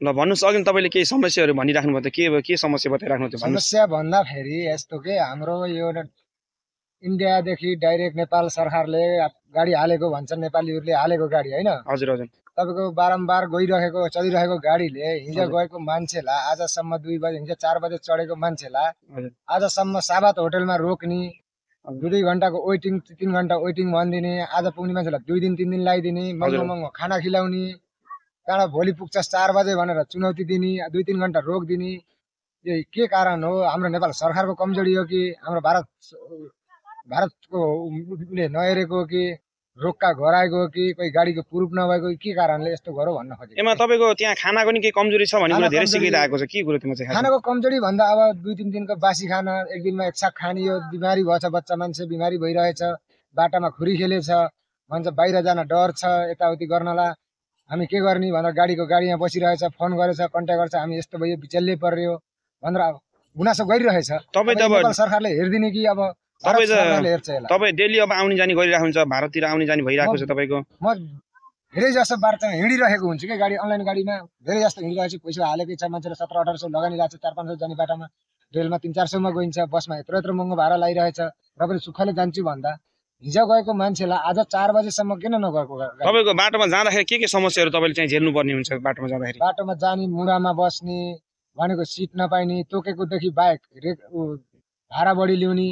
ल भन्नुस्, अघि तपाईले केही समस्याहरू भनिराख्नु भयो त, के समस्या बताइराख्नु थियो भन्नुस्। समस्या भन्दाखेरि यस्तो के हाम्रो यो इन्डियादेखि डाइरेक्ट नेपाल सरकारले गाडी हालेको भन्छन्, नेपालीहरूले हालेको गाडी होइन। हजुर हजुर। तपाईँको बारम्बार गइरहेको चलिरहेको गाडीले हिजो गएको मान्छेलाई आजसम्म 2 बजे हिजो 4 बजे चढेको मान्छेलाई आजसम्म साबात होटलमा रोक्ने, 2 घण्टाको वेटिङ 3 घण्टा वेटिङ भनिदिने, आज पुग्ने मान्छेलाई 2 दिन 3 दिन लगाइदिने, महँगो महँगो खाना खिलाउने, त्यहाँबाट भोलि पुग्छ 4 बजे भनेर चुनौती दिने, 2-3 घण्टा रोकिदिने। यो के कारण हो? हाम्रो नेपाल सरकारको कमजोरी हो कि हाम्रो भारतको उसले नहेरेको कि रोक्का घराएको कि कोही गाडीको प्रुफ नभएको के कारणले यस्तो गरौ भन्न खोजेको। एमा तपाईको त्यहाँ खानाको नि के कमजोरी छ भन्ने कुरा धेरै सिकिरहेको छ, के कुरो तिम्रो चाहिँ? खानाको कमजोरी भन्दा अब 2-3 दिनको बासी खाना, एक दिनमा एक साग खाने, यो बिमारी भएछ, बच्चा मान्छे बिमारी भइरहेछ, बाटामा खुरी खेलेछ भन्छ, बाहिर जान डर छ, यताउति गर्नला हामी के गर्ने भनेर गाडीमा बसिरहेछ, फोन गरेछ, कन्ट्याक्ट गर्छ, हामी यस्तो भयो बिचल्ले पर्यो भनेर गुनासो गरिरहेछ। नेपाल सरकारले हेर्दिने कि अब तपाईँ डेली अब आउने जाने गरिराख्नुहुन्छ, भारततिर आउने जाने भइरहेको छ तपाईँको? म धेरै जस्तो बाटोमा हिँडिरहेको हुन्छु कि, गाडी अनलाइन गाडीमा धेरै जस्तो हिँडिरहेको छु। पैसा हालेकै छ, मान्छेले 1700-1800 लगानी लाग्छ, 400-500 जाने बाटामा, रेलमा 300-400 गइन्छ, बसमा यत्रो महँगो भाडा लागिरहेछ, र पनि सुखले जान्छु भन्दा हिजो गएको मान्छेलाई आज 4 बजेसम्म किन नगएको? तपाईँको बाटोमा जाँदाखेरि के समस्याहरू तपाईँले चाहिँ झेल्नु पर्ने हुन्छ? बाटोमा जाँदाखेरि बाटोमा जाने, मुडामा बस्ने, भनेको सिट नपाइने, तोकेकोदेखि बाइक भाडा बढी ल्याउने,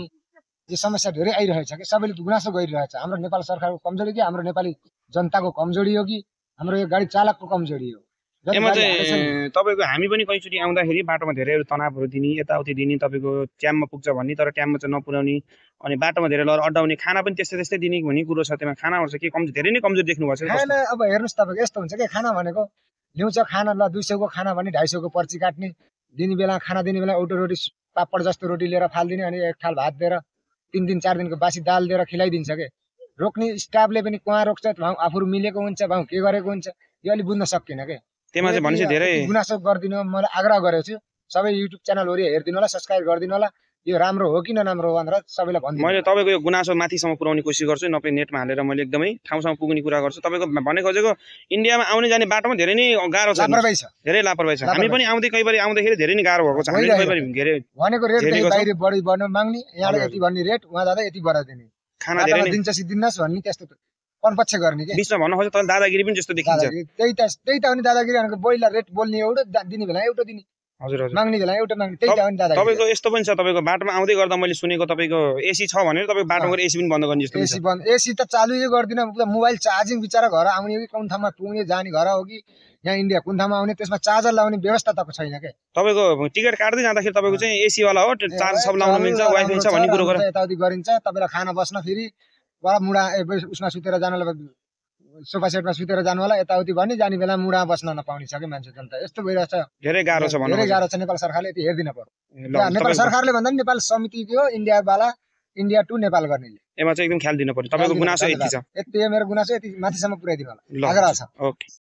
यो समस्या धेरै आइरहेछ कि सबैले गुनासो गरिरहेछ। हाम्रो नेपाल सरकारको कमजोरी कि हाम्रो नेपाली जनताको कमजोरी हो कि हाम्रो यो गाडी चालकको कमजोरी हो? एमा चाहिँ तपाईँको हामी पनि कहीँचोटि आउँदाखेरि बाटोमा धेरै तनावहरू दिने, यताउति दिने, तपाईँको ट्याममा पुग्छ भन्ने तर ट्याममा चाहिँ नपुर्याउने, अनि बाटोमा धेरै लहर अड्डाउने, खाना पनि त्यस्तै दिने भन्ने कुरो छ। त्यसमा खानाहरू चाहिँ के धेरै नै कमजोरी देख्नु भएको छ? खाना अब हेर्नुहोस् तपाईँको यस्तो हुन्छ कि खाना भनेको ल्याउँछ खाना, ल 200 को खाना भने 250 को पर्ची काट्ने, दिने बेला खाना दिने बेला एउटा रोटी पापड जस्तो रोटी लिएर फालिदिने, अनि एक थाल भात दिएर 3 दिन 4 दिनको बासी दाल दिएर खिलाइदिन्छ के। रोक्ने स्टाफले पनि कहाँ रोक्छ, भाउ आफूहरू मिलेको हुन्छ, भाउ के गरेको हुन्छ, यो अलि बुझ्न सकिएन के। त्यसमा चाहिँ भनेपछि धेरै गुनासो गरिदिनु, मैले आग्रह गरेको छु सबै युट्युब च्यानलहरु हेरिदिनु होला, सब्स्क्राइब गरिदिनु होला, यो राम्रो हो कि नराम्रो हो भनेर सबैलाई भन्दिनु। मैले तपाईको यो गुनासो माथिसम्म पुर्याउने कोसिस गर्छु, नभए नेटमा हालेर मैले एकदमै ठाउँसम्म पुग्ने कुरा गर्छु। तपाईको भने खोजेको इन्डियामा आउने जाने बाटोमा धेरै नै गाह्रो छ, लापरवाही छ, धेरै लापरवाही छ। हामी पनि आउँदै कहीबारी आउँदाखेरि धेरै नै गाह्रो भएको छ। हामी कहीबारी भनेको रेट बाहिर बढी बढ्न माग्ने, यहाँले यति भन्ने रेट, उहाँ दादा यति बढाइदिने, खाना धेरै नै दिन्छ सिद्धिन्नस् भन्ने, त्यस्तो पनपक्ष गर्ने के। बीचमा भन्न खोज्छ तर दादागिरी पनि जस्तो देखिन्छ। त्यही त हो नि दादागिरी भनेको, बोइला रेट बोल्ने एउटा, दिने बेला एउटा दिने, हजुर हजुर, माग्ने बेला एउटा माग्ने, त्यही त हो नि दादागिरी। तपाईको यस्तो पनि छ, तपाईको बाटोमा आउँदै गर्दा मैले सुनेको तपाईको एसी छ भनेर तपाईको बाटोमा एसी पनि बन्द गर्ने जस्तो एसी बन्द, एसी त चालु गर्दिन, मोबाइल चार्जिङ बिचारा घर आउने हो कि कुन ठाउँमा पुग्ने जाने घर हो कि यहाँ इन्डिया कुन ठाउँमा आउने, त्यसमा चार्जर लाउने व्यवस्था तक छैन के। तपाईको टिकट काट्दै जाँदाखेरि तपाईको चाहिँ एसी वाला हो, चार्ज सब लाउन मिल्छ, वाइफाई छ भन्ने कुरो गरेर यताउति गरिन्छ। तपाईलाई खाना बस्न फेरि बडा मुडा उसमा सुतेर जानुलाई, सोफा सेटमा सुतेर जानु होला, यताउति भन्ने, जाने बेला मुडा बस्न नपाउने छ कि मान्छे जनता। यस्तो भइरहेछ, धेरै गाह्रो छ, धेरै गाह्रो छ। नेपाल सरकारले यति हेर्दिन पर्यो। नेपाल सरकारले भन्दा नि नेपाल समितिको इन्डिया वाला, इन्डिया टु नेपाल गर्नेले एमा चाहिँ एकदम ख्याल दिनु पर्यो। तपाईको गुनासो यति छ, यति मेरो गुनासो, यति माथिसम्म पुर्याइदिनु होला, आग्रह छ। ओके।